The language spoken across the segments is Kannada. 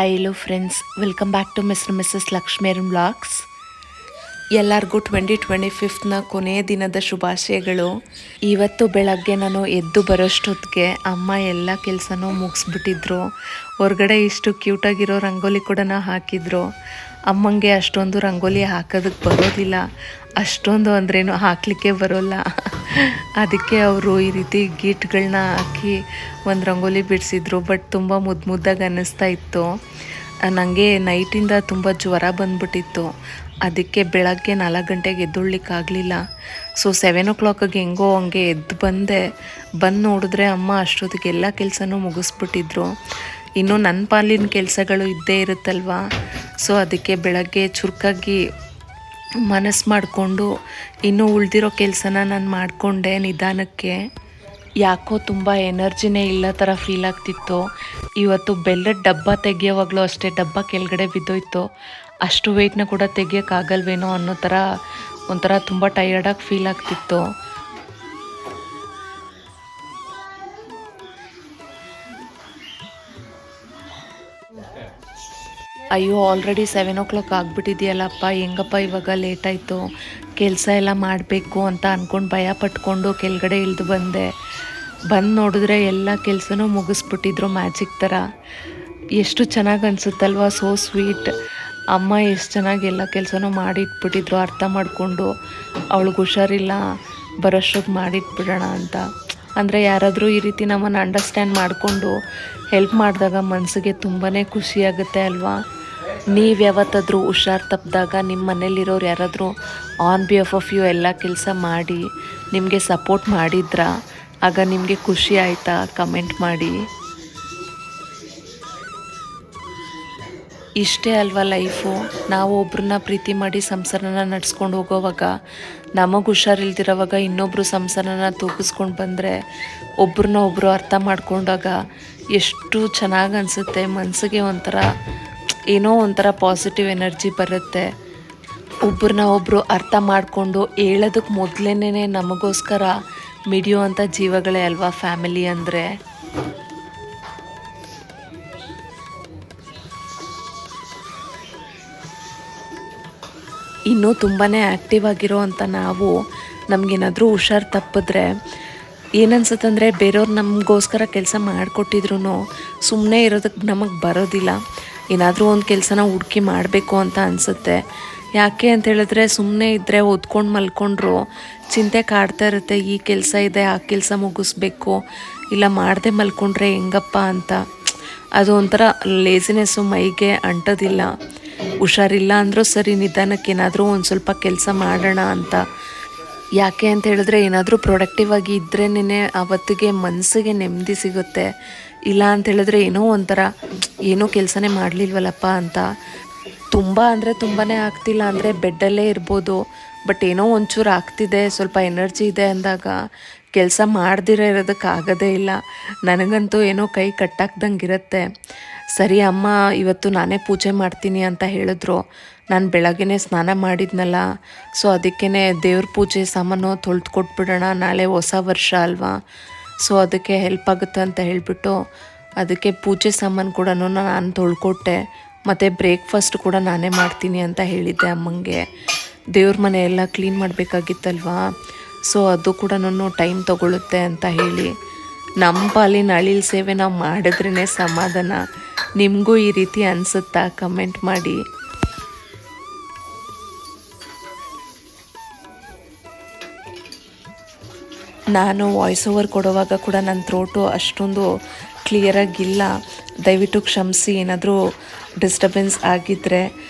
Hi hello friends, welcome back to mister missus ಲಕ್ಷ್ಮೇರನ್ ವ್ಲಾಗ್ಸ್. ಎಲ್ಲರಿಗೂ 2025ನ ಕೊನೆಯ ದಿನದ ಶುಭಾಶಯಗಳು. ಇವತ್ತು ಬೆಳಗ್ಗೆ ನಾನು ಎದ್ದು ಬರೋಷ್ಟೊತ್ತಿಗೆ ಅಮ್ಮ ಎಲ್ಲ ಕೆಲಸನೂ ಮುಗಿಸ್ಬಿಟ್ಟಿದ್ರು. ಹೊರಗಡೆ ಇಷ್ಟು ಕ್ಯೂಟಾಗಿರೋ ರಂಗೋಲಿ ಕೂಡ ಹಾಕಿದ್ರು. ಅಮ್ಮಂಗೆ ಅಷ್ಟೊಂದು ರಂಗೋಲಿ ಹಾಕೋದಕ್ಕೆ ಬರೋದಿಲ್ಲ, ಅಷ್ಟೊಂದು ಅಂದ್ರೇನು ಹಾಕಲಿಕ್ಕೆ ಬರೋಲ್ಲ. ಅದಕ್ಕೆ ಅವರು ಈ ರೀತಿ ಗೀಟ್ಗಳನ್ನ ಹಾಕಿ ಒಂದು ರಂಗೋಲಿ ಬಿಡಿಸಿದ್ರು. ಬಟ್ ತುಂಬ ಮುದ್ದಾಗಿ ಅನ್ನಿಸ್ತಾ ಇತ್ತು. ನನಗೆ ನೈಟಿಂದ ತುಂಬ ಜ್ವರ ಬಂದ್ಬಿಟ್ಟಿತ್ತು. ಅದಕ್ಕೆ ಬೆಳಗ್ಗೆ 4 ಗಂಟೆಗೆ ಎದ್ದೇಳಲಿಕ್ಕಾಗಲಿಲ್ಲ. ಸೊ 7 o'clockಗೆ ಹೆಂಗೋ ಹಂಗೆ ಎದ್ದು ಬಂದು ನೋಡಿದ್ರೆ ಅಮ್ಮ ಅಷ್ಟೊತ್ತಿಗೆ ಎಲ್ಲ ಕೆಲಸನೂ ಮುಗಿಸ್ಬಿಟ್ಟಿದ್ರು. ಇನ್ನು ನನ್ನ ಪಾಲಿನ ಕೆಲಸಗಳು ಇದ್ದೇ ಇರುತ್ತಲ್ವ. ಸೊ ಅದಕ್ಕೆ ಬೆಳಗ್ಗೆ ಚುರುಕಾಗಿ ಮನಸ್ಸು ಮಾಡಿಕೊಂಡು ಇನ್ನೂ ಉಳಿದಿರೋ ಕೆಲಸನ ನಾನು ಮಾಡಿಕೊಂಡೆ ನಿಧಾನಕ್ಕೆ. ಯಾಕೋ ತುಂಬ ಎನರ್ಜಿನೇ ಇಲ್ಲ ಥರ ಫೀಲ್ ಆಗ್ತಿತ್ತು. ಇವತ್ತು ಬೆಲ್ಲದ ಡಬ್ಬ ತೆಗಿಯೋವಾಗಲೂ ಅಷ್ಟೇ, ಡಬ್ಬ ಕೆಳಗಡೆ ಬಿದ್ದೋಯ್ತು. ಅಷ್ಟು ವೆಯ್ಟ್ನ ಕೂಡ ತೆಗಿಯೋಕ್ಕಾಗಲ್ವೇನೋ ಅನ್ನೋ ಥರ ಒಂಥರ ತುಂಬ ಟಯರ್ಡಾಗಿ ಫೀಲ್ ಆಗ್ತಿತ್ತು. ಅಯ್ಯೋ, ಆಲ್ರೆಡಿ 7 o'clock ಆಗಿಬಿಟ್ಟಿದೆಯಲ್ಲಪ್ಪ, ಹೆಂಗಪ್ಪ ಇವಾಗ ಲೇಟ್ ಆಯಿತು, ಕೆಲಸ ಎಲ್ಲ ಮಾಡಬೇಕು ಅಂತ ಅಂದ್ಕೊಂಡು ಭಯ ಪಟ್ಕೊಂಡು ಕೆಳಗಡೆ ಇಳಿದು ಬಂದು ನೋಡಿದ್ರೆ ಎಲ್ಲ ಕೆಲಸನೂ ಮುಗಿಸ್ಬಿಟ್ಟಿದ್ರು ಮ್ಯಾಜಿಕ್ ಥರ. ಎಷ್ಟು ಚೆನ್ನಾಗಿ ಅನಿಸುತ್ತಲ್ವ, ಸೋ ಸ್ವೀಟ್. ಅಮ್ಮ ಎಷ್ಟು ಚೆನ್ನಾಗಿ ಎಲ್ಲ ಕೆಲಸನೂ ಮಾಡಿಟ್ಬಿಟ್ಟಿದ್ರು, ಅರ್ಥ ಮಾಡಿಕೊಂಡು ಅವಳಿಗೆ ಹುಷಾರಿಲ್ಲ ಬರೋಷ್ಟೊತ್ತು ಮಾಡಿಟ್ಬಿಡೋಣ ಅಂತ. ಅಂದರೆ ಯಾರಾದರೂ ಈ ರೀತಿ ನಮ್ಮನ್ನು ಅಂಡರ್ಸ್ಟ್ಯಾಂಡ್ ಮಾಡಿಕೊಂಡು ಹೆಲ್ಪ್ ಮಾಡಿದಾಗ ಮನಸ್ಸಿಗೆ ತುಂಬಾ ಖುಷಿಯಾಗುತ್ತೆ ಅಲ್ವಾ. ನೀವು ಯಾವತ್ತಾದರೂ ಹುಷಾರು ತಪ್ಪಿದಾಗ ನಿಮ್ಮ ಮನೇಲಿರೋರು ಯಾರಾದರೂ ಆನ್ ಬಿಹಾಫ್ ಆಫ್ ಯು ಎಲ್ಲ ಕೆಲಸ ಮಾಡಿ ನಿಮಗೆ ಸಪೋರ್ಟ್ ಮಾಡಿದ್ರಾ? ಆಗ ನಿಮಗೆ ಖುಷಿ ಆಯಿತಾ? ಕಮೆಂಟ್ ಮಾಡಿ. ಇಷ್ಟೇ ಅಲ್ವಾ ಲೈಫು. ನಾವು ಒಬ್ರನ್ನ ಪ್ರೀತಿ ಮಾಡಿ ಸಂಸಾರನ ನಡೆಸ್ಕೊಂಡು ಹೋಗೋವಾಗ, ನಮಗೆ ಹುಷಾರಿಲ್ದಿರೋವಾಗ ಇನ್ನೊಬ್ಬರು ಸಂಸಾರನ ತೂಗಿಸ್ಕೊಂಡು ಬಂದರೆ ಒಬ್ರನ್ನ ಅರ್ಥ ಮಾಡ್ಕೊಂಡಾಗ ಎಷ್ಟು ಚೆನ್ನಾಗಿ ಅನಿಸುತ್ತೆ. ಮನಸ್ಸಿಗೆ ಏನೋ ಒಂಥರ ಪಾಸಿಟಿವ್ ಎನರ್ಜಿ ಬರುತ್ತೆ. ಒಬ್ರು ಅರ್ಥ ಮಾಡಿಕೊಂಡು ಹೇಳೋದಕ್ಕೆ ಮೊದಲೇನೆ ನಮಗೋಸ್ಕರ ಮಿಡಿಯುವಂಥ ಜೀವಗಳೇ ಅಲ್ವಾ ಫ್ಯಾಮಿಲಿ ಅಂದರೆ. ಇನ್ನೂ ತುಂಬಾ ಆ್ಯಕ್ಟಿವ್ ಆಗಿರೋ ಅಂಥ ನಾವು ನಮಗೇನಾದರೂ ಹುಷಾರು ತಪ್ಪಿದ್ರೆ ಏನನ್ಸುತ್ತಂದರೆ, ಬೇರೆಯವ್ರು ನಮಗೋಸ್ಕರ ಕೆಲಸ ಮಾಡಿಕೊಟ್ಟಿದ್ರು ಸುಮ್ಮನೆ ಇರೋದಕ್ಕೆ ನಮಗೆ ಬರೋದಿಲ್ಲ. ಏನಾದರೂ ಒಂದು ಕೆಲಸನ ಹುಡುಕಿ ಮಾಡಬೇಕು ಅಂತ ಅನಿಸುತ್ತೆ. ಯಾಕೆ ಅಂತ ಹೇಳಿದ್ರೆ, ಸುಮ್ಮನೆ ಇದ್ದರೆ ಓದ್ಕೊಂಡು ಮಲ್ಕೊಂಡ್ರು ಚಿಂತೆ ಕಾಡ್ತಾ ಇರುತ್ತೆ. ಈ ಕೆಲಸ ಇದೆ, ಆ ಕೆಲಸ ಮುಗಿಸ್ಬೇಕು, ಇಲ್ಲ ಮಾಡದೆ ಮಲ್ಕೊಂಡ್ರೆ ಹೆಂಗಪ್ಪ ಅಂತ. ಅದು ಒಂಥರ ಲೇಸಿನೆಸ್ಸು, ಮೈಗೆ ಅಂಟೋದಿಲ್ಲ. ಹುಷಾರಿಲ್ಲ ಅಂದರೂ ಸರಿ, ನಿಧಾನಕ್ಕೆ ಏನಾದರೂ ಒಂದು ಸ್ವಲ್ಪ ಕೆಲಸ ಮಾಡೋಣ ಅಂತ. ಯಾಕೆ ಅಂತ ಹೇಳಿದ್ರೆ, ಏನಾದರೂ ಪ್ರೊಡಕ್ಟಿವ್ ಆಗಿ ಇದ್ರೇನೆ ಅವತ್ತಿಗೆ ಮನಸ್ಸಿಗೆ ನೆಮ್ಮದಿ ಸಿಗುತ್ತೆ. ಇಲ್ಲ ಅಂತ ಹೇಳಿದ್ರೆ ಏನೋ ಕೆಲಸನೇ ಮಾಡಲಿಲ್ವಲ್ಲಪ್ಪ ಅಂತ. ತುಂಬ ಅಂದರೆ ತುಂಬಾ ಆಗ್ತಿಲ್ಲ ಅಂದರೆ ಬೆಡ್ಡಲ್ಲೇ ಇರ್ಬೋದು. ಬಟ್ ಏನೋ ಒಂಚೂರು ಆಗ್ತಿದೆ, ಸ್ವಲ್ಪ ಎನರ್ಜಿ ಇದೆ ಅಂದಾಗ ಕೆಲಸ ಮಾಡ್ದಿರೋ ಇರೋದಕ್ಕಾಗೋದೇ ಇಲ್ಲ. ನನಗಂತೂ ಏನೋ ಕೈ ಕಟ್ಟಾಕ್ದಂಗೆ ಇರುತ್ತೆ. ಸರಿ, ಅಮ್ಮ ಇವತ್ತು ನಾನೇ ಪೂಜೆ ಮಾಡ್ತೀನಿ ಅಂತ ಹೇಳಿದ್ರು. ನಾನು ಬೆಳಗ್ಗೆನೇ ಸ್ನಾನ ಮಾಡಿದ್ನಲ್ಲ, ಸೊ ಅದಕ್ಕೇ ದೇವ್ರ ಪೂಜೆ ಸಾಮಾನು ತೊಳೆದು ಕೊಟ್ಬಿಡೋಣ, ನಾಳೆ ಹೊಸ ವರ್ಷ ಅಲ್ವಾ. ಸೊ ಅದಕ್ಕೆ ಹೆಲ್ಪ್ ಆಗುತ್ತೆ ಅಂತ ಹೇಳಿಬಿಟ್ಟು ಅದಕ್ಕೆ ಪೂಜೆ ಸಾಮಾನು ಕೂಡ ನಾನು ತೊಳ್ಕೊಟ್ಟೆ. ಮತ್ತು ಬ್ರೇಕ್ಫಾಸ್ಟ್ ಕೂಡ ನಾನೇ ಮಾಡ್ತೀನಿ ಅಂತ ಹೇಳಿದ್ದೆ ಅಮ್ಮಂಗೆ. ದೇವ್ರ ಮನೆ ಎಲ್ಲ ಕ್ಲೀನ್ ಮಾಡಬೇಕಾಗಿತ್ತಲ್ವಾ, ಸೊ ಅದು ಕೂಡ ಟೈಮ್ ತೊಗೊಳುತ್ತೆ ಅಂತ ಹೇಳಿ ನಮ್ಮ ಪಾಲಿನ ಅಳಿಲ್ ಸೇವೆ ನಾವು ಮಾಡಿದ್ರೇ ಸಮಾಧಾನ. ನಿಮಗೂ ಈ ರೀತಿ ಅನಿಸುತ್ತಾ? ಕಮೆಂಟ್ ಮಾಡಿ. ನಾನು ವಾಯ್ಸ್ ಓವರ್ ಕೊಡುವಾಗ ಕೂಡ ನನ್ನ ಥ್ರೋಟು ಅಷ್ಟೊಂದು ಕ್ಲಿಯರಾಗಿಲ್ಲ, ದಯವಿಟ್ಟು ಕ್ಷಮಿಸಿ ಏನಾದರೂ ಡಿಸ್ಟರ್ಬೆನ್ಸ್ ಆಗಿದ್ದರೆ.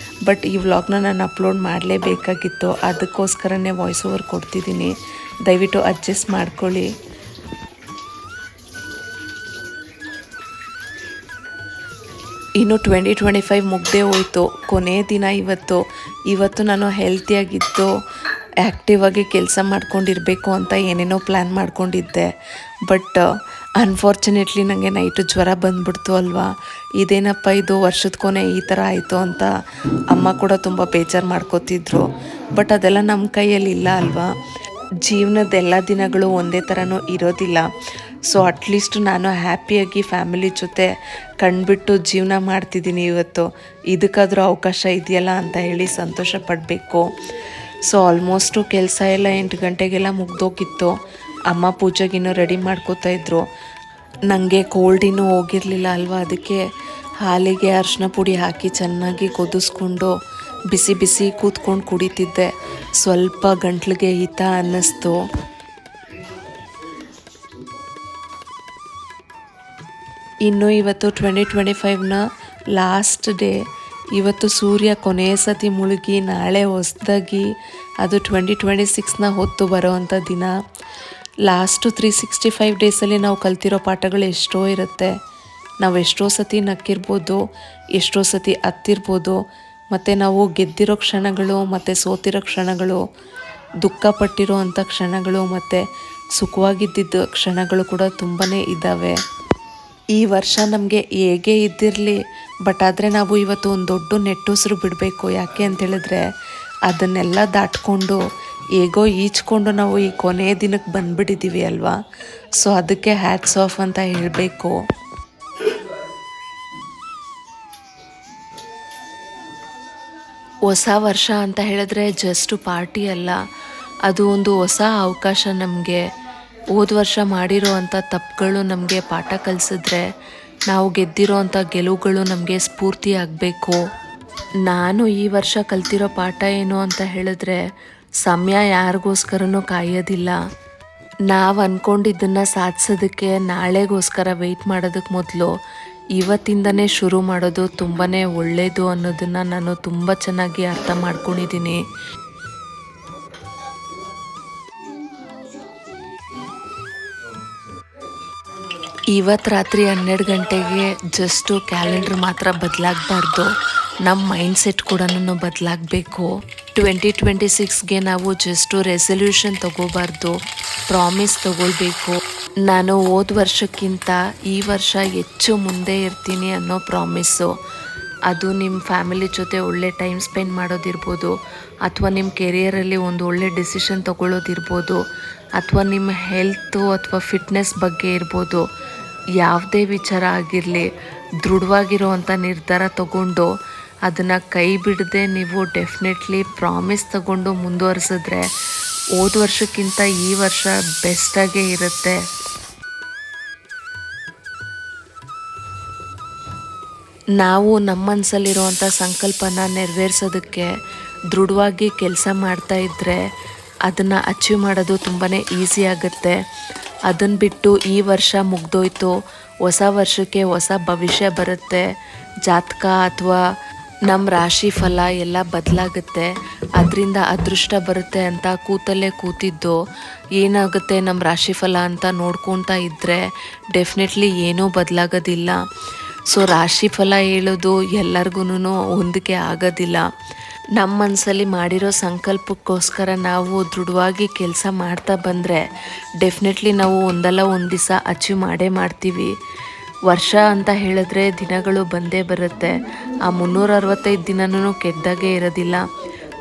ಬಟ್ ಈ ವ್ಲಾಗ್ನ ನಾನು ಅಪ್ಲೋಡ್ ಮಾಡಲೇಬೇಕಾಗಿತ್ತು, ಅದಕ್ಕೋಸ್ಕರನೇ ವಾಯ್ಸ್ ಓವರ್ ಕೊಡ್ತಿದ್ದೀನಿ. ದಯವಿಟ್ಟು ಅಡ್ಜಸ್ಟ್ ಮಾಡ್ಕೊಳ್ಳಿ. ಇನ್ನು 2025 ಮುಗ್ದೇ ಹೋಯಿತು, ಕೊನೆಯ ದಿನ ಇವತ್ತು ನಾನು ಹೆಲ್ತಿಯಾಗಿದ್ದು ಆ್ಯಕ್ಟಿವ್ ಆಗಿ ಕೆಲಸ ಮಾಡ್ಕೊಂಡಿರಬೇಕು ಅಂತ ಏನೇನೋ ಪ್ಲ್ಯಾನ್ ಮಾಡ್ಕೊಂಡಿದ್ದೆ. ಬಟ್ ಅನ್ಫಾರ್ಚುನೇಟ್ಲಿ ನನಗೆ ನೈಟು ಜ್ವರ ಬಂದ್ಬಿಡ್ತು ಅಲ್ವಾ. ಇದೇನಪ್ಪ ಇದು, ವರ್ಷದ ಕೊನೆ ಈ ಥರ ಆಯಿತು ಅಂತ ಅಮ್ಮ ಕೂಡ ತುಂಬ ಬೇಜಾರು ಮಾಡ್ಕೋತಿದ್ರು. ಬಟ್ ಅದೆಲ್ಲ ನಮ್ಮ ಕೈಯಲ್ಲಿ ಇಲ್ಲ ಅಲ್ವಾ. ಜೀವನದ ಎಲ್ಲ ದಿನಗಳು ಒಂದೇ ಥರನೂ ಇರೋದಿಲ್ಲ. ಸೊ ಅಟ್ಲೀಸ್ಟ್ ನಾನು ಹ್ಯಾಪಿಯಾಗಿ ಫ್ಯಾಮಿಲಿ ಜೊತೆ ಕಣ್ಬಿಟ್ಟು ಜೀವನ ಮಾಡ್ತಿದ್ದೀನಿ ಇವತ್ತು. ಇದಕ್ಕಾದರೂ ಅವಕಾಶ ಇದೆಯಲ್ಲ ಅಂತ ಹೇಳಿ ಸಂತೋಷ ಪಡಬೇಕು. ಸೊ ಆಲ್ಮೋಸ್ಟು ಕೆಲಸ ಎಲ್ಲ 8 ಗಂಟೆಗೆಲ್ಲ ಮುಗ್ದೋಗಿತ್ತು. ಅಮ್ಮ ಪೂಜೆಗಿನ್ನೂ ರೆಡಿ ಮಾಡ್ಕೋತಾಯಿದ್ರು. ನನಗೆ ಕೋಲ್ಡ್ ಇನ್ನೂ ಹೋಗಿರಲಿಲ್ಲ ಅಲ್ವಾ, ಅದಕ್ಕೆ ಹಾಲಿಗೆ ಅರಿಶಿನ ಪುಡಿ ಹಾಕಿ ಚೆನ್ನಾಗಿ ಕುದಿಸ್ಕೊಂಡು ಬಿಸಿ ಬಿಸಿ ಕೂತ್ಕೊಂಡು ಕುಡಿತಿದ್ದೆ. ಸ್ವಲ್ಪ ಗಂಟ್ಲಿಗೆ ಹಿತ ಅನ್ನಿಸ್ತು. ಇನ್ನು ಇವತ್ತು 2025ನ ಲಾಸ್ಟ್ ಡೇ. ಇವತ್ತು ಸೂರ್ಯ ಕೊನೆಯ ಸತಿ ಮುಳುಗಿ ನಾಳೆ ಹೊಸದಾಗಿ ಅದು 2026ನ ಹೊತ್ತು ಬರೋವಂಥ ದಿನ. ಲಾಸ್ಟು 365 ಡೇಸಲ್ಲಿ ನಾವು ಕಲ್ತಿರೋ ಪಾಠಗಳು ಎಷ್ಟೋ ಇರುತ್ತೆ. ನಾವು ಎಷ್ಟೋ ಸತಿ ನಕ್ಕಿರ್ಬೋದು, ಎಷ್ಟೋ ಸತಿ ಹತ್ತಿರ್ಬೋದು, ಮತ್ತು ನಾವು ಗೆದ್ದಿರೋ ಕ್ಷಣಗಳು ಮತ್ತು ಸೋತಿರೋ ಕ್ಷಣಗಳು, ದುಃಖ ಪಟ್ಟಿರೋ ಅಂಥ ಕ್ಷಣಗಳು ಮತ್ತು ಸುಖವಾಗಿದ್ದಿದ್ದ ಕ್ಷಣಗಳು ಕೂಡ ತುಂಬಾ ಇದ್ದಾವೆ. ಈ ವರ್ಷ ನಮಗೆ ಹೇಗೆ ಇದ್ದಿರಲಿ, ಬಟ್ ಆದರೆ ನಾವು ಇವತ್ತು ಒಂದು ದೊಡ್ಡ ನೆಟ್ಟುಸಿರು ಬಿಡಬೇಕು. ಯಾಕೆ ಅಂತೇಳಿದ್ರೆ ಅದನ್ನೆಲ್ಲ ದಾಟ್ಕೊಂಡು ಹೇಗೋ ಈಚ್ಕೊಂಡು ನಾವು ಈ ಕೊನೆಯ ದಿನಕ್ಕೆ ಬಂದುಬಿಟ್ಟಿದ್ದೀವಿ ಅಲ್ವಾ. ಸೊ ಅದಕ್ಕೆ ಹ್ಯಾಟ್ಸ್ ಆಫ್ ಅಂತ ಹೇಳಬೇಕು. ಹೊಸ ವರ್ಷ ಅಂತ ಹೇಳಿದ್ರೆ ಜಸ್ಟು ಪಾರ್ಟಿ ಅಲ್ಲ, ಅದು ಒಂದು ಹೊಸ ಅವಕಾಶ ನಮಗೆ. ಹೋದ ವರ್ಷ ಮಾಡಿರೋ ಅಂಥ ತಪ್ಪುಗಳು ನಮಗೆ ಪಾಠ ಕಲಿಸಿದ್ರೆ ನಾವು ಗೆದ್ದಿರೋ ಅಂಥ ಗೆಲುವುಗಳು ನಮಗೆ ಸ್ಫೂರ್ತಿ ಆಗಬೇಕು. ನಾನು ಈ ವರ್ಷ ಕಲ್ತಿರೋ ಪಾಠ ಏನು ಅಂತ ಹೇಳಿದ್ರೆ, ಸಮಯ ಯಾರಿಗೋಸ್ಕರನೂ ಕಾಯೋದಿಲ್ಲ. ನಾವು ಅಂದ್ಕೊಂಡಿದ್ದನ್ನು ಸಾಧಿಸೋದಕ್ಕೆ ನಾಳೆಗೋಸ್ಕರ ವೆಯ್ಟ್ ಮಾಡೋದಕ್ಕೆ ಮೊದಲು ಇವತ್ತಿಂದನೇ ಶುರು ಮಾಡೋದು ತುಂಬಾ ಒಳ್ಳೆಯದು ಅನ್ನೋದನ್ನು ನಾನು ತುಂಬ ಚೆನ್ನಾಗಿ ಅರ್ಥ ಮಾಡ್ಕೊಂಡಿದ್ದೀನಿ. ಇವತ್ತು ರಾತ್ರಿ 12 ಗಂಟೆಗೆ ಜಸ್ಟು ಕ್ಯಾಲೆಂಡ್ರ್ ಮಾತ್ರ ಬದಲಾಗಬಾರ್ದು, ನಮ್ಮ ಮೈಂಡ್ಸೆಟ್ ಕೂಡ ಬದಲಾಗಬೇಕು. 2026ಗೆ ನಾವು ಜಸ್ಟು ರೆಸಲ್ಯೂಷನ್ ತಗೋಬಾರ್ದು, ಪ್ರಾಮಿಸ್ ತಗೊಳ್ಬೇಕು. ನಾನು ಹೋದ ವರ್ಷಕ್ಕಿಂತ ಈ ವರ್ಷ ಹೆಚ್ಚು ಮುಂದೆ ಇರ್ತೀನಿ ಅನ್ನೋ ಪ್ರಾಮಿಸ್ಸು. ಅದು ನಿಮ್ಮ ಫ್ಯಾಮಿಲಿ ಜೊತೆ ಒಳ್ಳೆ ಟೈಮ್ ಸ್ಪೆಂಡ್ ಮಾಡೋದಿರ್ಬೋದು, ಅಥವಾ ನಿಮ್ಮ ಕೆರಿಯರಲ್ಲಿ ಒಂದು ಒಳ್ಳೆ ಡಿಸಿಷನ್ ತೊಗೊಳ್ಳೋದಿರ್ಬೋದು, ಅಥವಾ ನಿಮ್ಮ ಹೆಲ್ತು ಅಥವಾ ಫಿಟ್ನೆಸ್ ಬಗ್ಗೆ ಇರ್ಬೋದು. ಯಾವುದೇ ವಿಚಾರ ಆಗಿರಲಿ, ದೃಢವಾಗಿರುವಂಥ ನಿರ್ಧಾರ ತಗೊಂಡು ಅದನ್ನು ಕೈ ಬಿಡದೆ ನೀವು ಡೆಫಿನೆಟ್ಲಿ ಪ್ರಾಮಿಸ್ ತಗೊಂಡು ಮುಂದುವರಿಸಿದ್ರೆ ಹೋದ ವರ್ಷಕ್ಕಿಂತ ಈ ವರ್ಷ ಬೆಸ್ಟಾಗೇ ಇರುತ್ತೆ. ನಾವು ನಮ್ಮ ಮನಸ್ಸಲ್ಲಿರುವಂಥ ಸಂಕಲ್ಪನ ನೆರವೇರಿಸೋದಕ್ಕೆ ದೃಢವಾಗಿ ಕೆಲಸ ಮಾಡ್ತಾಯಿದ್ರೆ ಅದನ್ನು ಅಚೀವ್ ಮಾಡೋದು ತುಂಬಾ ಈಸಿ ಆಗುತ್ತೆ. ಅದನ್ನು ಬಿಟ್ಟು ಈ ವರ್ಷ ಮುಗ್ದೋಯ್ತು, ಹೊಸ ವರ್ಷಕ್ಕೆ ಹೊಸ ಭವಿಷ್ಯ ಬರುತ್ತೆ, ಜಾತಕ ಅಥವಾ ನಮ್ಮ ರಾಶಿ ಫಲ ಎಲ್ಲ ಬದಲಾಗುತ್ತೆ, ಅದರಿಂದ ಅದೃಷ್ಟ ಬರುತ್ತೆ ಅಂತ ಕೂತಲ್ಲೇ ಕೂತಿದ್ದು ಏನಾಗುತ್ತೆ ನಮ್ಮ ರಾಶಿ ಫಲ ಅಂತ ನೋಡ್ಕೊತಾ ಇದ್ದರೆ ಡೆಫಿನೆಟ್ಲಿ ಏನೂ ಬದಲಾಗೋದಿಲ್ಲ. ಸೊ ರಾಶಿ ಫಲ ಹೇಳೋದು ಎಲ್ಲರಿಗೂ ಹೊಂದಿಕೆ ಆಗೋದಿಲ್ಲ. ನಮ್ಮ ಮನಸ್ಸಲ್ಲಿ ಮಾಡಿರೋ ಸಂಕಲ್ಪಕ್ಕೋಸ್ಕರ ನಾವು ದೃಢವಾಗಿ ಕೆಲಸ ಮಾಡ್ತಾ ಬಂದರೆ ಡೆಫಿನೆಟ್ಲಿ ನಾವು ಒಂದಲ್ಲ ಒಂದು ದಿವಸ ಅಚೀವ್ ಮಾಡೇ ಮಾಡ್ತೀವಿ. ವರ್ಷ ಅಂತ ಹೇಳಿದ್ರೆ ದಿನಗಳು ಬಂದೇ ಬರುತ್ತೆ. ಆ 365 ದಿನವೂ ಕೆಟ್ಟದಾಗೆ ಇರೋದಿಲ್ಲ,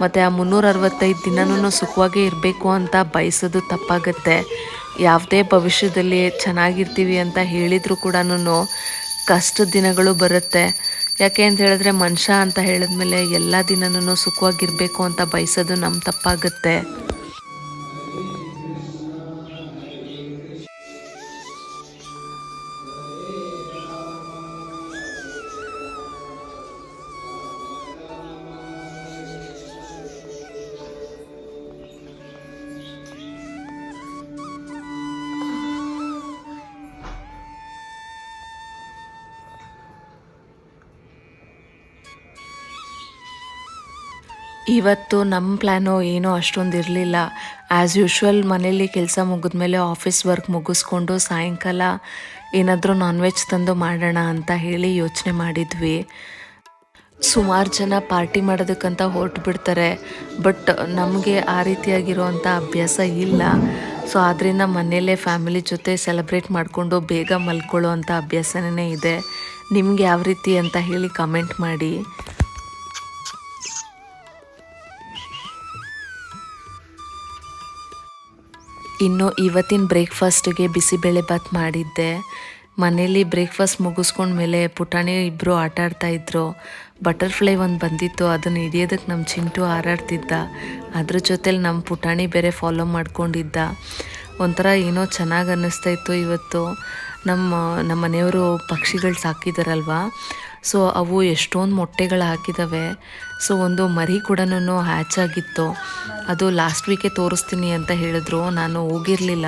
ಮತ್ತು ಆ 365 ದಿನವೂ ಸುಖವಾಗೇ ಇರಬೇಕು ಅಂತ ಬಯಸೋದು ತಪ್ಪಾಗುತ್ತೆ. ಯಾವುದೇ ಭವಿಷ್ಯದಲ್ಲಿ ಚೆನ್ನಾಗಿರ್ತೀವಿ ಅಂತ ಹೇಳಿದರೂ ಕೂಡ ಕಷ್ಟದ ದಿನಗಳು ಬರುತ್ತೆ. ಯಾಕೆ ಅಂತ ಹೇಳಿದ್ರೆ ಮನುಷ್ಯ ಅಂತ ಹೇಳಿದ್ಮೇಲೆ ಎಲ್ಲ ದಿನವೂ ಸುಖವಾಗಿರಬೇಕು ಅಂತ ಬಯಸೋದು ನಮ್ಮ ತಪ್ಪಾಗುತ್ತೆ. ಇವತ್ತು ನಮ್ಮ ಪ್ಲ್ಯಾನು ಏನೋ ಅಷ್ಟೊಂದು ಇರಲಿಲ್ಲ. ಆ್ಯಸ್ ಯೂಶ್ವಲ್ ಮನೇಲಿ ಕೆಲಸ ಮುಗಿದ್ಮೇಲೆ ಆಫೀಸ್ ವರ್ಕ್ ಮುಗಿಸ್ಕೊಂಡು ಸಾಯಂಕಾಲ ಏನಾದರೂ ನಾನ್ ವೆಜ್ ತಂದು ಮಾಡೋಣ ಅಂತ ಹೇಳಿ ಯೋಚನೆ ಮಾಡಿದ್ವಿ. ಸುಮಾರು ಜನ ಪಾರ್ಟಿ ಮಾಡೋದಕ್ಕಂತ ಹೊರಟು ಬಿಡ್ತಾರೆ, ಬಟ್ ನಮಗೆ ಆ ರೀತಿಯಾಗಿರುವಂಥ ಅಭ್ಯಾಸ ಇಲ್ಲ. ಸೊ ಆದ್ದರಿಂದ ಮನೆಯಲ್ಲೇ ಫ್ಯಾಮಿಲಿ ಜೊತೆ ಸೆಲೆಬ್ರೇಟ್ ಮಾಡಿಕೊಂಡು ಬೇಗ ಮಲ್ಕೊಳ್ಳೋ ಅಂಥ ಅಭ್ಯಾಸನೇ ಇದೆ. ನಿಮ್ಗೆ ಯಾವ ರೀತಿ ಅಂತ ಹೇಳಿ ಕಮೆಂಟ್ ಮಾಡಿ. ಇನ್ನು ಇವತ್ತಿನ ಬ್ರೇಕ್ಫಾಸ್ಟಿಗೆ ಬಿಸಿಬೇಳೆಭಾತ್ ಮಾಡಿದ್ದೆ. ಮನೇಲಿ ಬ್ರೇಕ್ಫಾಸ್ಟ್ ಮುಗಿಸ್ಕೊಂಡ್ಮೇಲೆ ಪುಟಾಣಿ ಇಬ್ಬರು ಆಟ ಆಡ್ತಾಯಿದ್ರು. ಬಟರ್ಫ್ಲೈ ಒಂದು ಬಂದಿತ್ತು, ಅದನ್ನು ಹಿಡಿಯೋದಕ್ಕೆ ನಮ್ಮ ಚಿಂಟು ಹಾರಾಡ್ತಿದ್ದ. ಅದ್ರ ಜೊತೇಲಿ ನಮ್ಮ ಪುಟಾಣಿ ಬೇರೆ ಫಾಲೋ ಮಾಡ್ಕೊಂಡಿದ್ದ. ಒಂಥರ ಏನೋ ಚೆನ್ನಾಗಿ ಅನ್ನಿಸ್ತಾಯಿತ್ತು ಇವತ್ತು. ನಮ್ಮ ಮನೆಯವರು ಪಕ್ಷಿಗಳು ಸಾಕಿದಾರಲ್ವ, ಸೊ ಅವು ಎಷ್ಟೊಂದು ಮೊಟ್ಟೆಗಳು ಹಾಕಿದ್ದಾವೆ. ಸೊ ಒಂದು ಮರಿ ಕೂಡ ಹ್ಯಾಚ್ ಆಗಿತ್ತು. ಅದು ಲಾಸ್ಟ್ ವೀಕೆ ತೋರಿಸ್ತೀನಿ ಅಂತ ಹೇಳಿದ್ರು, ನಾನು ಹೋಗಿರಲಿಲ್ಲ.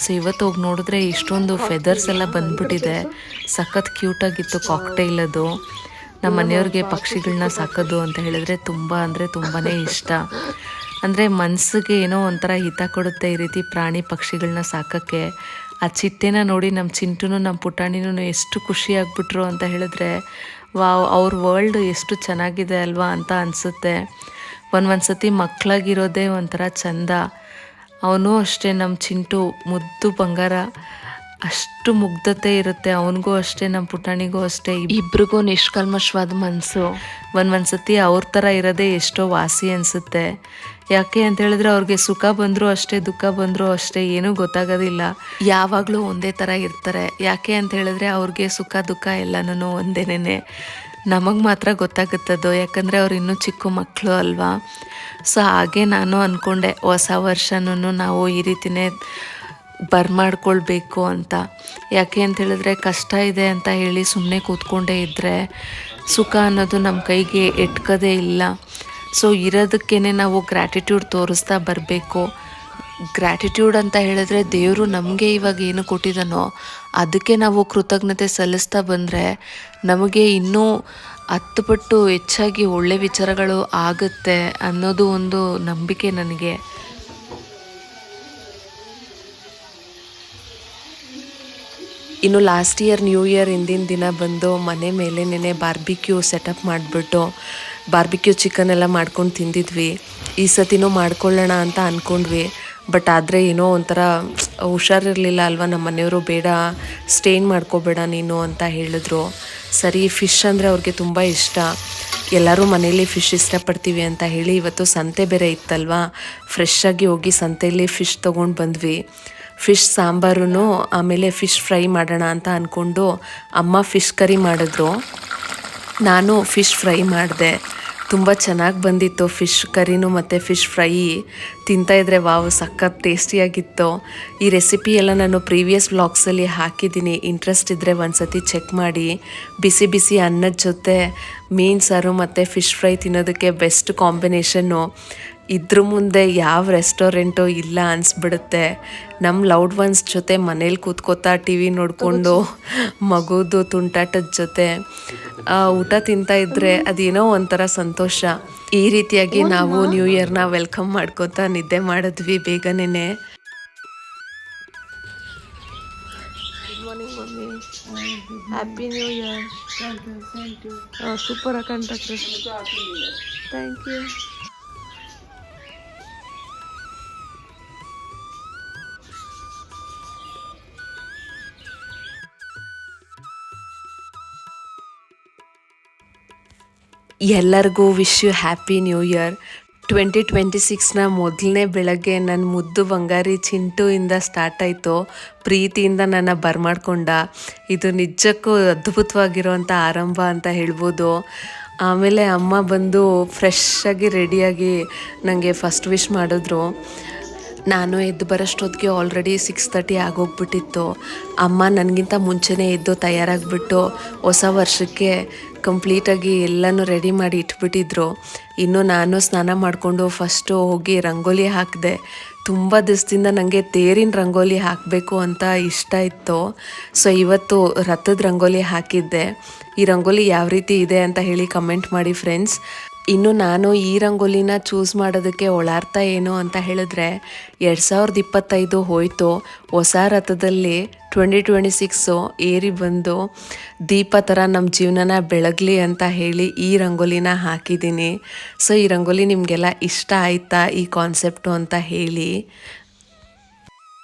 ಸೊ ಇವತ್ತು ಹೋಗಿ ನೋಡಿದ್ರೆ ಇಷ್ಟೊಂದು ಫೆದರ್ಸ್ ಎಲ್ಲ ಬಂದ್ಬಿಟ್ಟಿದೆ. ಸಖತ್ ಕ್ಯೂಟಾಗಿತ್ತು ಕಾಕ್ಟೈಲ್ ಅದು. ನಮ್ಮ ಮನೆಯವ್ರಿಗೆ ಪಕ್ಷಿಗಳನ್ನ ಸಾಕೋದು ಅಂತ ಹೇಳಿದ್ರೆ ತುಂಬ ಅಂದರೆ ತುಂಬಾ ಇಷ್ಟ. ಅಂದರೆ ಮನಸ್ಸಿಗೆ ಏನೋ ಒಂಥರ ಹಿತ ಕೊಡುತ್ತೆ ಈ ರೀತಿ ಪ್ರಾಣಿ ಪಕ್ಷಿಗಳನ್ನ ಸಾಕೋಕ್ಕೆ. ಆ ಚಿಟ್ಟೆನ ನೋಡಿ ನಮ್ಮ ಚಿಂಟುನು ನಮ್ಮ ಪುಟಾಣಿನೂ ಎಷ್ಟು ಖುಷಿಯಾಗ್ಬಿಟ್ರು ಅಂತ ಹೇಳಿದ್ರೆ, ವಾವ್, ಅವ್ರ ವರ್ಲ್ಡ್ ಎಷ್ಟು ಚೆನ್ನಾಗಿದೆ ಅಲ್ವಾ ಅಂತ ಅನಿಸುತ್ತೆ. ಒಂದ್ಸತಿ ಮಕ್ಕಳಾಗಿರೋದೇ ಒಂಥರ ಚಂದ. ಅವನು ಅಷ್ಟೇ, ನಮ್ಮ ಚಿಂಟು ಮುದ್ದು ಬಂಗಾರ, ಅಷ್ಟು ಮುಗ್ಧತೆ ಇರುತ್ತೆ ಅವನಿಗೂ ಅಷ್ಟೇ, ನಮ್ಮ ಪುಟಾಣಿಗೂ ಅಷ್ಟೇ. ಇಬ್ರಿಗೂ ನಿಷ್ಕಲ್ಮಶವಾದ ಮನಸ್ಸು. ಒಂದ್ಸತಿ ಅವ್ರ ಥರ ಇರೋದೇ ಎಷ್ಟೋ ವಾಸಿ ಅನಿಸುತ್ತೆ. ಯಾಕೆ ಅಂತ ಹೇಳಿದ್ರೆ ಅವ್ರಿಗೆ ಸುಖ ಬಂದರೂ ಅಷ್ಟೇ, ದುಃಖ ಬಂದರೂ ಅಷ್ಟೇ, ಏನೂ ಗೊತ್ತಾಗೋದಿಲ್ಲ. ಯಾವಾಗಲೂ ಒಂದೇ ಥರ ಇರ್ತಾರೆ. ಯಾಕೆ ಅಂತ ಹೇಳಿದ್ರೆ ಅವ್ರಿಗೆ ಸುಖ ದುಃಖ ಎಲ್ಲನೂ ಒಂದೇನೇ. ನಮಗೆ ಮಾತ್ರ ಗೊತ್ತಾಗುತ್ತದು, ಯಾಕಂದರೆ ಅವ್ರು ಇನ್ನೂ ಚಿಕ್ಕ ಮಕ್ಕಳು ಅಲ್ವಾ. ಸೊ ಹಾಗೆ ನಾನು ಅಂದ್ಕೊಂಡೆ ಹೊಸ ವರ್ಷನೂ ನಾವು ಈ ರೀತಿಯೇ ಬರ್ಮಾಡ್ಕೊಳ್ಬೇಕು ಅಂತ. ಯಾಕೆ ಅಂತ ಹೇಳಿದ್ರೆ ಕಷ್ಟ ಇದೆ ಅಂತ ಹೇಳಿ ಸುಮ್ಮನೆ ಕೂತ್ಕೊಂಡೇ ಇದ್ದರೆ ಸುಖ ಅನ್ನೋದು ನಮ್ಮ ಕೈಗೆ ಎಟ್ಕೋದೇ ಇಲ್ಲ. ಸೊ ಇರೋದಕ್ಕೇ ನಾವು ಗ್ರ್ಯಾಟಿಟ್ಯೂಡ್ ತೋರಿಸ್ತಾ ಬರಬೇಕು. ಗ್ರ್ಯಾಟಿಟ್ಯೂಡ್ ಅಂತ ಹೇಳಿದ್ರೆ ದೇವರು ನಮಗೆ ಇವಾಗ ಏನು ಕೊಟ್ಟಿದ್ದಾನೋ ಅದಕ್ಕೆ ನಾವು ಕೃತಜ್ಞತೆ ಸಲ್ಲಿಸ್ತಾ ಬಂದರೆ ನಮಗೆ ಇನ್ನೂ 10 ಪಟ್ಟು ಹೆಚ್ಚಾಗಿ ಒಳ್ಳೆ ವಿಚಾರಗಳು ಆಗುತ್ತೆ ಅನ್ನೋದು ಒಂದು ನಂಬಿಕೆ ನನಗೆ. ಇನ್ನು ಲಾಸ್ಟ್ ಇಯರ್ ನ್ಯೂ ಇಯರ್ ಹಿಂದಿನ ದಿನ ಬಂದು ಮನೆ ಮೇಲೆನೇ ಬಾರ್ಬಿಕ್ಯೂ ಸೆಟಪ್ ಮಾಡಿಬಿಟ್ಟು ಬಾರ್ಬಿಕ್ಯೂ ಚಿಕನ್ ಎಲ್ಲ ಮಾಡ್ಕೊಂಡು ತಿಂದಿದ್ವಿ. ಈ ಸತಿನೂ ಮಾಡ್ಕೊಳ್ಳೋಣ ಅಂತ ಅಂದ್ಕೊಂಡ್ವಿ. ಬಟ್ ಆದರೆ ಏನೋ ಒಂಥರ ಹುಷಾರಿರಲಿಲ್ಲ ಅಲ್ವಾ, ನಮ್ಮ ಮನೆಯವರು ಬೇಡ ಸ್ಟೇನ್ ಮಾಡ್ಕೋಬೇಡ ನೀನು ಅಂತ ಹೇಳಿದ್ರು. ಸರಿ, ಫಿಶ್ ಅಂದರೆ ಅವ್ರಿಗೆ ತುಂಬ ಇಷ್ಟ, ಎಲ್ಲರೂ ಮನೇಲಿ ಫಿಶ್ ಇಷ್ಟಪಡ್ತೀವಿ ಅಂತ ಹೇಳಿ ಇವತ್ತು ಸಂತೆ ಬೇರೆ ಇತ್ತಲ್ವಾ, ಫ್ರೆಶ್ಶಾಗಿ ಹೋಗಿ ಸಂತೆಯಲ್ಲಿ ಫಿಶ್ ತೊಗೊಂಡು ಬಂದ್ವಿ. ಫಿಶ್ ಸಾಂಬಾರು ಆಮೇಲೆ ಫಿಶ್ ಫ್ರೈ ಮಾಡೋಣ ಅಂತ ಅಂದ್ಕೊಂಡು ಅಮ್ಮ ಫಿಶ್ ಕರಿ ಮಾಡಿದ್ರು, ನಾನು ಫಿಶ್ ಫ್ರೈ ಮಾಡಿದೆ. ತುಂಬ ಚೆನ್ನಾಗಿ ಬಂದಿತ್ತು ಫಿಶ್ ಕರಿನೂ ಮತ್ತು ಫಿಶ್ ಫ್ರೈ. ತಿಂತಾಯಿದ್ರೆ ವಾವ್, ಸಖತ್ ಟೇಸ್ಟಿಯಾಗಿತ್ತು. ಈ ರೆಸಿಪಿ ಎಲ್ಲ ನಾನು ಪ್ರೀವಿಯಸ್ ವ್ಲಾಗ್ಸಲ್ಲಿ ಹಾಕಿದ್ದೀನಿ, ಇಂಟ್ರೆಸ್ಟ್ ಇದ್ದರೆ ಒಂದ್ಸತಿ ಚೆಕ್ ಮಾಡಿ. ಬಿಸಿ ಬಿಸಿ ಅನ್ನದ ಜೊತೆ ಮೀನು ಸಾರು ಮತ್ತು ಫಿಶ್ ಫ್ರೈ ತಿನ್ನೋದಕ್ಕೆ ಬೆಸ್ಟ್ ಕಾಂಬಿನೇಷನ್ನು. ಇದ್ರ ಮುಂದೆ ಯಾವ ರೆಸ್ಟೋರೆಂಟು ಇಲ್ಲ ಅನಿಸ್ಬಿಡುತ್ತೆ. ನಮ್ಮ ಲವ್ಡ್ ಒನ್ಸ್ ಜೊತೆ ಮನೇಲಿ ಕೂತ್ಕೋತಾ ಟಿ ವಿ ನೋಡಿಕೊಂಡು ಮಗುದು ತುಂಟಾಟದ ಜೊತೆ ಊಟ ತಿಂತಾ ಇದ್ದರೆ ಅದೇನೋ ಒಂಥರ ಸಂತೋಷ. ಈ ರೀತಿಯಾಗಿ ನಾವು ನ್ಯೂ ಇಯರ್ನ ವೆಲ್ಕಮ್ ಮಾಡ್ಕೊತಾ ನಿದ್ದೆ ಮಾಡಿದ್ವಿ ಬೇಗನೆ. Happy new year. ಸೂಪರ್ ಅಕಂತ. Thank you. ಎಲ್ಲರಿಗೂ wish you happy new year. 2026ನ ಮೊದಲನೇ ಬೆಳಗ್ಗೆ ನನ್ನ ಮುದ್ದು ಬಂಗಾರಿ ಚಿಂಟುಯಿಂದ ಸ್ಟಾರ್ಟ್ ಆಯಿತು. ಪ್ರೀತಿಯಿಂದ ನನ್ನ ಬರ್ಮಾಡ್ಕೊಂಡ. ಇದು ನಿಜಕ್ಕೂ ಅದ್ಭುತವಾಗಿರೋವಂಥ ಆರಂಭ ಅಂತ ಹೇಳ್ಬೋದು. ಆಮೇಲೆ ಅಮ್ಮ ಬಂದು ಫ್ರೆಶ್ಶಾಗಿ ರೆಡಿಯಾಗಿ ನನಗೆ ಫಸ್ಟ್ ವಿಶ್ ಮಾಡಿದ್ರು. ನಾನು ಎದ್ದು ಬರೋಷ್ಟೊತ್ತಿಗೆ ಆಲ್ರೆಡಿ 6:30 ಆಗೋಗ್ಬಿಟ್ಟಿತ್ತು. ಅಮ್ಮ ನನಗಿಂತ ಮುಂಚೆನೇ ಎದ್ದು ತಯಾರಾಗಿಬಿಟ್ಟು ಹೊಸ ವರ್ಷಕ್ಕೆ ಕಂಪ್ಲೀಟಾಗಿ ಎಲ್ಲನೂ ರೆಡಿ ಮಾಡಿ ಇಟ್ಬಿಟ್ಟಿದ್ರು. ಇನ್ನು ನಾನು ಸ್ನಾನ ಮಾಡಿಕೊಂಡು ಫಸ್ಟು ಹೋಗಿ ರಂಗೋಲಿ ಹಾಕಿದೆ. ತುಂಬ ದಿವಸದಿಂದ ನನಗೆ ತೇರಿನ ರಂಗೋಲಿ ಹಾಕಬೇಕು ಅಂತ ಇಷ್ಟ ಇತ್ತು. ಸೊ ಇವತ್ತು ರಥದ ರಂಗೋಲಿ ಹಾಕಿದ್ದೆ. ಈ ರಂಗೋಲಿ ಯಾವ ರೀತಿ ಇದೆ ಅಂತ ಹೇಳಿ ಕಮೆಂಟ್ ಮಾಡಿ ಫ್ರೆಂಡ್ಸ್. ಇನ್ನು ನಾನು ಈ ರಂಗೋಲಿನ ಚೂಸ್ ಮಾಡೋದಕ್ಕೆ ಒಳಾರ್ಥ ಏನು ಅಂತ ಹೇಳಿದ್ರೆ, 2025 ಹೋಯಿತು, ಹೊಸ ರಥದಲ್ಲಿ 2026 ಏರಿ ಬಂದು ದೀಪ ಥರ ನಮ್ಮ ಜೀವನನ ಬೆಳಗಲಿ ಅಂತ ಹೇಳಿ ಈ ರಂಗೋಲಿನ ಹಾಕಿದ್ದೀನಿ. ಸೊ ಈ ರಂಗೋಲಿ ನಿಮಗೆಲ್ಲ ಇಷ್ಟ ಆಯಿತಾ ಈ ಕಾನ್ಸೆಪ್ಟು ಅಂತ ಹೇಳಿ.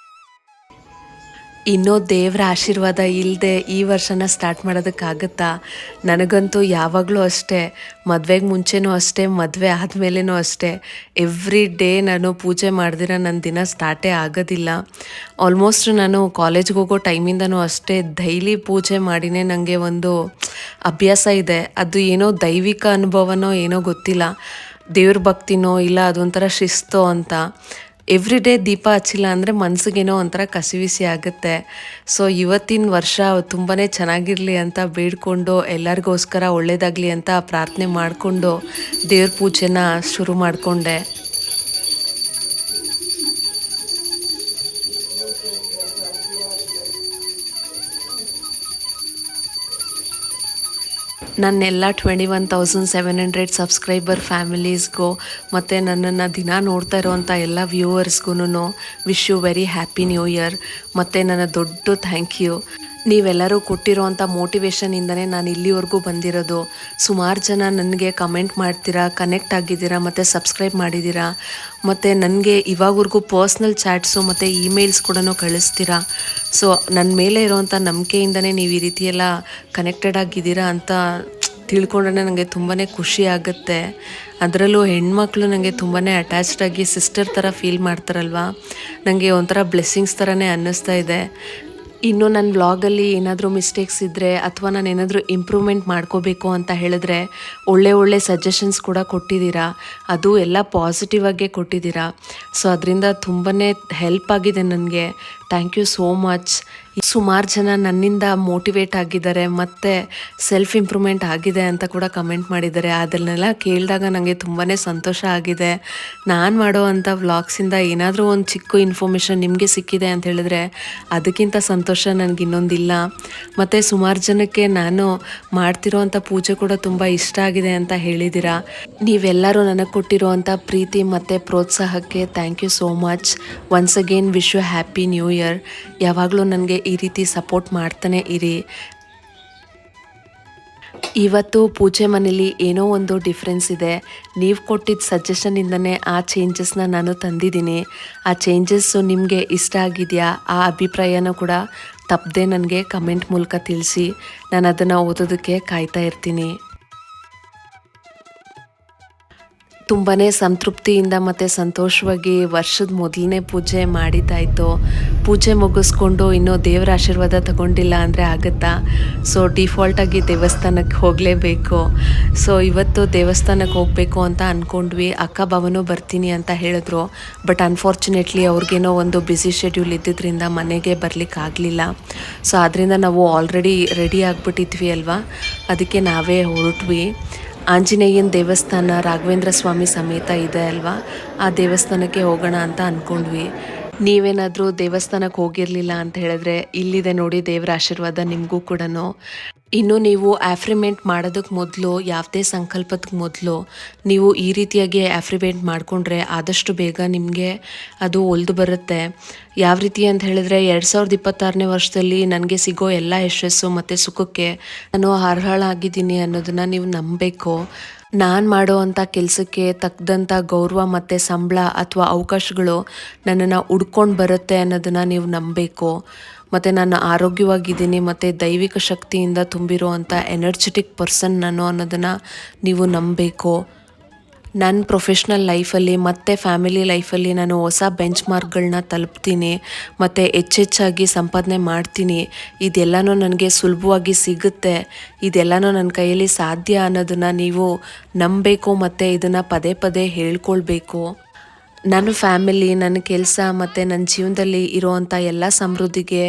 ಇನ್ನೂ ದೇವರ ಆಶೀರ್ವಾದ ಇಲ್ಲದೆ ಈ ವರ್ಷನ ಸ್ಟಾರ್ಟ್ ಮಾಡೋದಕ್ಕಾಗತ್ತಾ? ನನಗಂತೂ ಯಾವಾಗಲೂ ಅಷ್ಟೇ, ಮದುವೆಗೆ ಮುಂಚೆನೂ ಅಷ್ಟೇ, ಮದುವೆ ಆದಮೇಲೆನೂ ಅಷ್ಟೇ, ಎವ್ರಿ ಡೇ ನಾನು ಪೂಜೆ ಮಾಡ್ದಿರ ನನ್ನ ದಿನ ಸ್ಟಾರ್ಟೇ ಆಗೋದಿಲ್ಲ. ಆಲ್ಮೋಸ್ಟ್ ನಾನು ಕಾಲೇಜ್ಗೆ ಹೋಗೋ ಟೈಮಿಂದನೂ ಅಷ್ಟೇ ಡೈಲಿ ಪೂಜೆ ಮಾಡಿನೇ ನನಗೆ ಒಂದು ಅಭ್ಯಾಸ ಇದೆ. ಅದು ಏನೋ ದೈವಿಕ ಅನುಭವನೋ ಏನೋ ಗೊತ್ತಿಲ್ಲ, ದೇವ್ರ ಭಕ್ತಿನೋ ಇಲ್ಲ ಅದೊಂಥರ ಶಿಸ್ತೋ ಅಂತ. ಎವ್ರಿ ಡೇ ದೀಪ ಹಚ್ಚಿಲ್ಲ ಅಂದರೆ ಮನಸ್ಸಿಗೇನೋ ಒಂಥರ ಕಸಿವಿಸಿ ಆಗುತ್ತೆ. ಸೊ ಇವತ್ತಿನ ವರ್ಷ ತುಂಬಾ ಚೆನ್ನಾಗಿರಲಿ ಅಂತ ಬೇಡಿಕೊಂಡು ಎಲ್ಲರಿಗೋಸ್ಕರ ಒಳ್ಳೆಯದಾಗಲಿ ಅಂತ ಪ್ರಾರ್ಥನೆ ಮಾಡಿಕೊಂಡು ದೇವ್ರ ಪೂಜೆನ ಶುರು ಮಾಡಿಕೊಂಡೆ. ನನ್ನೆಲ್ಲ 21,700 ಸಬ್ಸ್ಕ್ರೈಬರ್ ಫ್ಯಾಮಿಲೀಸ್ಗೂ ಮತ್ತು ನನ್ನನ್ನು ದಿನ ನೋಡ್ತಾ ಇರೋವಂಥ ಎಲ್ಲ ವ್ಯೂವರ್ಸ್ಗೂ wish you very happy new year. ಮತ್ತು ನನ್ನ ದೊಡ್ಡ ಥ್ಯಾಂಕ್ ಯು. ನೀವೆಲ್ಲರೂ ಕೊಟ್ಟಿರೋವಂಥ ಮೋಟಿವೇಶನಿಂದನೇ ನಾನು ಇಲ್ಲಿವರೆಗೂ ಬಂದಿರೋದು. ಸುಮಾರು ಜನ ನನಗೆ ಕಮೆಂಟ್ ಮಾಡ್ತೀರಾ, ಕನೆಕ್ಟ್ ಆಗಿದ್ದೀರಾ ಮತ್ತು ಸಬ್ಸ್ಕ್ರೈಬ್ ಮಾಡಿದ್ದೀರಾ. ಮತ್ತು ನನಗೆ ಇವಾಗವರೆಗೂ ಪರ್ಸ್ನಲ್ ಚಾಟ್ಸು ಮತ್ತು ಇಮೇಲ್ಸ್ ಕೂಡ ಕಳಿಸ್ತೀರಾ. ಸೊ ನನ್ನ ಮೇಲೆ ಇರೋವಂಥ ನಂಬಿಕೆಯಿಂದನೇ ನೀವು ಈ ರೀತಿಯೆಲ್ಲ ಕನೆಕ್ಟೆಡ್ ಆಗಿದ್ದೀರಾ ಅಂತ ತಿಳ್ಕೊಂಡ್ರೆ ನನಗೆ ತುಂಬಾ ಖುಷಿ ಆಗುತ್ತೆ. ಅದರಲ್ಲೂ ಹೆಣ್ಮಕ್ಳು ನನಗೆ ತುಂಬಾ ಅಟ್ಯಾಚ್ಡ್ ಆಗಿ ಸಿಸ್ಟರ್ ಥರ ಫೀಲ್ ಮಾಡ್ತಾರಲ್ವ, ನನಗೆ ಒಂಥರ ಬ್ಲೆಸ್ಸಿಂಗ್ಸ್ ಥರನೇ ಅನ್ನಿಸ್ತಾ ಇದೆ. ಇನ್ನು ನನ್ನ ವ್ಲಾಗಲ್ಲಿ ಏನಾದರೂ ಮಿಸ್ಟೇಕ್ಸ್ ಇದ್ದರೆ ಅಥವಾ ನಾನು ಏನಾದರೂ ಇಂಪ್ರೂವ್ಮೆಂಟ್ ಮಾಡ್ಕೋಬೇಕು ಅಂತ ಹೇಳಿದ್ರೆ ಒಳ್ಳೆ ಸಜೆಷನ್ಸ್ ಕೂಡ ಕೊಟ್ಟಿದ್ದೀರಾ. ಅದು ಎಲ್ಲ ಪಾಸಿಟಿವ್ ಆಗೇ ಕೊಟ್ಟಿದ್ದೀರಾ. ಸೊ ಅದರಿಂದ ತುಂಬಾ ಹೆಲ್ಪ್ ಆಗಿದೆ ನನಗೆ. Thank you so much. ಸುಮಾರು ಜನ ನನ್ನಿಂದ ಮೋಟಿವೇಟ್ ಆಗಿದ್ದಾರೆ ಮತ್ತು ಸೆಲ್ಫ್ ಇಂಪ್ರೂವ್ಮೆಂಟ್ ಆಗಿದೆ ಅಂತ ಕೂಡ ಕಮೆಂಟ್ ಮಾಡಿದ್ದಾರೆ. ಅದನ್ನೆಲ್ಲ ಕೇಳಿದಾಗ ನನಗೆ ತುಂಬಾ ಸಂತೋಷ ಆಗಿದೆ. ನಾನು ಮಾಡೋ ಅಂಥ ವ್ಲಾಗ್ಸಿಂದ ಏನಾದರೂ ಒಂದು ಚಿಕ್ಕ ಇನ್ಫಾರ್ಮೇಷನ್ ನಿಮಗೆ ಸಿಕ್ಕಿದೆ ಅಂತ ಹೇಳಿದ್ರೆ ಅದಕ್ಕಿಂತ ಸಂತೋಷ ನನಗೆ ಇನ್ನೊಂದಿಲ್ಲ. ಮತ್ತು ಸುಮಾರು ಜನಕ್ಕೆ ನಾನು ಮಾಡ್ತಿರೋವಂಥ ಪೂಜೆ ಕೂಡ ತುಂಬ ಇಷ್ಟ ಆಗಿದೆ ಅಂತ ಹೇಳಿದ್ದೀರಾ. ನೀವೆಲ್ಲರೂ ನನಗೆ ಕೊಟ್ಟಿರೋವಂಥ ಪ್ರೀತಿ ಮತ್ತು ಪ್ರೋತ್ಸಾಹಕ್ಕೆ thank you so much. Once again wish you happy new year. ಯಾವಾಗಲೂ ನನಗೆ ಈ ರೀತಿ ಸಪೋರ್ಟ್ ಮಾಡ್ತಾನೆ ಇರಿ. ಇವತ್ತು ಪೂಜೆ ಮನೇಲಿ ಏನೋ ಒಂದು ಡಿಫ್ರೆನ್ಸ್ ಇದೆ. ನೀವು ಕೊಟ್ಟಿದ್ದ ಸಜೆಷನಿಂದನೇ ಆ ಚೇಂಜಸ್ನ ನಾನು ತಂದಿದ್ದೀನಿ. ಆ ಚೇಂಜಸ್ಸು ನಿಮಗೆ ಇಷ್ಟ ಆಗಿದೆಯಾ? ಆ ಅಭಿಪ್ರಾಯನೂ ಕೂಡ ತಪ್ಪದೆ ನನಗೆ ಕಮೆಂಟ್ ಮೂಲಕ ತಿಳಿಸಿ. ನಾನು ಅದನ್ನು ಓದೋದಕ್ಕೆ ಕಾಯ್ತಾ ಇರ್ತೀನಿ. ತುಂಬಾ ಸಂತೃಪ್ತಿಯಿಂದ ಮತ್ತು ಸಂತೋಷವಾಗಿ ವರ್ಷದ ಮೊದಲನೇ ಪೂಜೆ ಮಾಡಿದ್ದಾಯಿತು. ಪೂಜೆ ಮುಗಿಸ್ಕೊಂಡು ಇನ್ನೂ ದೇವರ ಆಶೀರ್ವಾದ ತಗೊಂಡಿಲ್ಲ ಅಂದರೆ ಆಗುತ್ತಾ? ಸೊ ಡಿಫಾಲ್ಟಾಗಿ ದೇವಸ್ಥಾನಕ್ಕೆ ಹೋಗಲೇಬೇಕು. ಸೊ ಇವತ್ತು ದೇವಸ್ಥಾನಕ್ಕೆ ಹೋಗಬೇಕು ಅಂತ ಅಂದ್ಕೊಂಡ್ವಿ. ಅಕ್ಕ ಭಾವನೂ ಬರ್ತೀನಿ ಅಂತ ಹೇಳಿದ್ರು. ಬಟ್ ಅನ್ಫಾರ್ಚುನೇಟ್ಲಿ ಅವ್ರಿಗೇನೋ ಒಂದು ಬ್ಯುಸಿ ಶೆಡ್ಯೂಲ್ ಇದ್ದಿದ್ದರಿಂದ ಮನೆಗೆ ಬರಲಿಕ್ಕಾಗಲಿಲ್ಲ. ಸೊ ಆದ್ದರಿಂದ ನಾವು ಆಲ್ರೆಡಿ ರೆಡಿ ಆಗಿಬಿಟ್ಟಿದ್ವಿ ಅಲ್ವಾ, ಅದಕ್ಕೆ ನಾವೇ ಹೊರಟ್ವಿ. ಆಂಜನೇಯನ ದೇವಸ್ಥಾನ ರಾಘವೇಂದ್ರ ಸ್ವಾಮಿ ಸಮೇತ ಇದೆ ಅಲ್ವಾ, ಆ ದೇವಸ್ಥಾನಕ್ಕೆ ಹೋಗೋಣ ಅಂತ ಅಂದ್ಕೊಂಡ್ವಿ. ನೀವೇನಾದರೂ ದೇವಸ್ಥಾನಕ್ಕೆ ಹೋಗಿರಲಿಲ್ಲ ಅಂತ ಹೇಳಿದ್ರೆ ಇಲ್ಲಿದೆ ನೋಡಿ ದೇವರ ಆಶೀರ್ವಾದ ನಿಮಗೂ ಕೂಡ. ಇನ್ನು ನೀವು ಆಫ್ರಿಮೆಂಟ್ ಮಾಡೋದಕ್ಕೆ ಮೊದಲು, ಯಾವುದೇ ಸಂಕಲ್ಪಕ್ಕೆ ಮೊದಲು ನೀವು ಈ ರೀತಿಯಾಗಿ ಆಫ್ರಿಮೆಂಟ್ ಮಾಡಿಕೊಂಡ್ರೆ ಆದಷ್ಟು ಬೇಗ ನಿಮಗೆ ಅದು ಒಲ್ದು ಬರುತ್ತೆ. ಯಾವ ರೀತಿ ಅಂತ ಹೇಳಿದ್ರೆ 2026ನೇ ವರ್ಷದಲ್ಲಿ ನನಗೆ ಸಿಗೋ ಎಲ್ಲ ಯಶಸ್ಸು ಮತ್ತು ಸುಖಕ್ಕೆ ನಾನು ಅರ್ಹಳಾಗಿದ್ದೀನಿ ಅನ್ನೋದನ್ನು ನೀವು ನಂಬಬೇಕು. ನಾನು ಮಾಡೋ ಅಂಥ ಕೆಲಸಕ್ಕೆ ತಕ್ಕದಂಥ ಗೌರವ ಮತ್ತು ಸಂಬಳ ಅಥವಾ ಅವಕಾಶಗಳು ನನ್ನನ್ನು ಹುಡ್ಕೊಂಡು ಬರುತ್ತೆ ಅನ್ನೋದನ್ನು ನೀವು ನಂಬಬೇಕು. ಮತ್ತು ನಾನು ಆರೋಗ್ಯವಾಗಿದ್ದೀನಿ ಮತ್ತು ದೈವಿಕ ಶಕ್ತಿಯಿಂದ ತುಂಬಿರೋ ಅಂಥ ಎನರ್ಜೆಟಿಕ್ ಪರ್ಸನ್ ನಾನು ಅನ್ನೋದನ್ನು ನೀವು ನಂಬಬೇಕು. ನನ್ನ ಪ್ರೊಫೆಷ್ನಲ್ ಲೈಫಲ್ಲಿ ಮತ್ತು ಫ್ಯಾಮಿಲಿ ಲೈಫಲ್ಲಿ ನಾನು ಹೊಸ ಬೆಂಚ್ ಮಾರ್ಕ್ಗಳನ್ನ ತಲುಪ್ತೀನಿ ಮತ್ತು ಹೆಚ್ಚೆಚ್ಚಾಗಿ ಸಂಪಾದನೆ ಮಾಡ್ತೀನಿ. ಇದೆಲ್ಲನೂ ನನಗೆ ಸುಲಭವಾಗಿ ಸಿಗುತ್ತೆ, ಇದೆಲ್ಲನೂ ನನ್ನ ಕೈಯಲ್ಲಿ ಸಾಧ್ಯ ಅನ್ನೋದನ್ನು ನೀವು ನಂಬಬೇಕು ಮತ್ತು ಇದನ್ನು ಪದೇ ಪದೇ ಹೇಳ್ಕೊಳ್ಬೇಕು. ನನ್ನ ಫ್ಯಾಮಿಲಿ, ನನ್ನ ಕೆಲಸ ಮತ್ತು ನನ್ನ ಜೀವನದಲ್ಲಿ ಇರೋವಂಥ ಎಲ್ಲ ಸಮೃದ್ಧಿಗೆ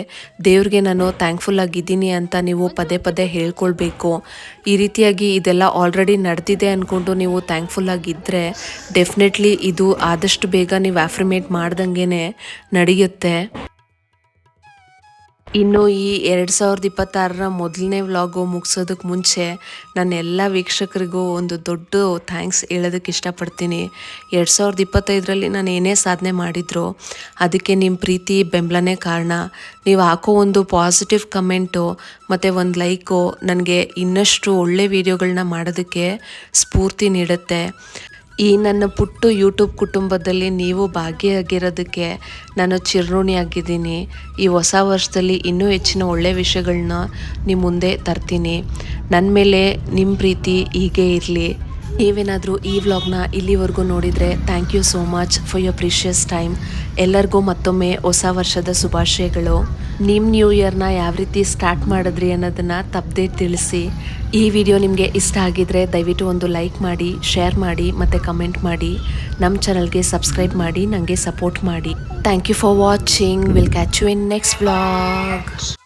ದೇವ್ರಿಗೆ ನಾನು ಥ್ಯಾಂಕ್ಫುಲ್ ಆಗಿದ್ದೀನಿ ಅಂತ ನೀವು ಪದೇ ಪದೇ ಹೇಳ್ಕೊಳ್ಬೇಕು. ಈ ರೀತಿಯಾಗಿ ಇದೆಲ್ಲ ಆಲ್ರೆಡಿ ನಡೆದಿದೆ ಅಂದ್ಕೊಂಡು ನೀವು ಥ್ಯಾಂಕ್ಫುಲ್ ಆಗಿದ್ದರೆ ಡೆಫಿನೆಟ್ಲಿ ಇದು ಆದಷ್ಟು ಬೇಗ ನೀವು ಆಫ್ರಿಮೇಟ್ ಮಾಡ್ದಂಗೆ ನಡೆಯುತ್ತೆ. ಇನ್ನು ಈ 2026ರ ಮೊದಲನೇ ವ್ಲಾಗು ಮುಗಿಸೋದಕ್ಕೆ ಮುಂಚೆ ನಾನು ಎಲ್ಲ ವೀಕ್ಷಕರಿಗೂ ಒಂದು ದೊಡ್ಡ ಥ್ಯಾಂಕ್ಸ್ ಹೇಳೋದಕ್ಕೆ ಇಷ್ಟಪಡ್ತೀನಿ. 2025ರಲ್ಲಿ ನಾನು ಏನೇ ಸಾಧನೆ ಮಾಡಿದ್ರು ಅದಕ್ಕೆ ನಿಮ್ಮ ಪ್ರೀತಿ ಬೆಂಬಲನೇ ಕಾರಣ. ನೀವು ಹಾಕೋ ಒಂದು ಪಾಸಿಟಿವ್ ಕಮೆಂಟು ಮತ್ತು ಒಂದು ಲೈಕು ನನಗೆ ಇನ್ನಷ್ಟು ಒಳ್ಳೆ ವೀಡಿಯೋಗಳನ್ನ ಮಾಡೋದಕ್ಕೆ ಸ್ಫೂರ್ತಿ ನೀಡುತ್ತೆ. ಈ ನನ್ನ ಪುಟ್ಟ ಯೂಟ್ಯೂಬ್ ಕುಟುಂಬದಲ್ಲಿ ನೀವು ಭಾಗಿಯಾಗಿರೋದಕ್ಕೆ ನಾನು ಚಿರಋಣಿಯಾಗಿದ್ದೀನಿ. ಈ ಹೊಸ ವರ್ಷದಲ್ಲಿ ಇನ್ನೂ ಹೆಚ್ಚಿನ ಒಳ್ಳೆಯ ವಿಷಯಗಳನ್ನ ನಿಮ್ಮ ಮುಂದೆ ತರ್ತೀನಿ. ನನ್ನ ಮೇಲೆ ನಿಮ್ಮ ಪ್ರೀತಿ ಹೀಗೆ ಇರಲಿ. ನೀವೇನಾದರೂ ಈ ವ್ಲಾಗ್ನ ಇಲ್ಲಿವರೆಗೂ ನೋಡಿದರೆ thank you so much for your precious time. ಎಲ್ಲರಿಗೂ ಮತ್ತೊಮ್ಮೆ ಹೊಸ ವರ್ಷದ ಶುಭಾಶಯಗಳು. ನಿಮ್ಮ ನ್ಯೂ ಇಯರ್ನ ಯಾವ ರೀತಿ ಸ್ಟಾರ್ಟ್ ಮಾಡಿದ್ರಿ ಅನ್ನೋದನ್ನು ತಪ್ಪದೇ ತಿಳಿಸಿ. ಈ ವಿಡಿಯೋ ನಿಮಗೆ ಇಷ್ಟ ಆಗಿದ್ರೆ ದಯವಿಟ್ಟು ಒಂದು ಲೈಕ್ ಮಾಡಿ, ಶೇರ್ ಮಾಡಿ ಮತ್ತು ಕಮೆಂಟ್ ಮಾಡಿ. ನಮ್ಮ ಚಾನಲ್ಗೆ ಸಬ್ಸ್ಕ್ರೈಬ್ ಮಾಡಿ, ನನಗೆ ಸಪೋರ್ಟ್ ಮಾಡಿ. Thank you for watching. Will catch you in next vlog.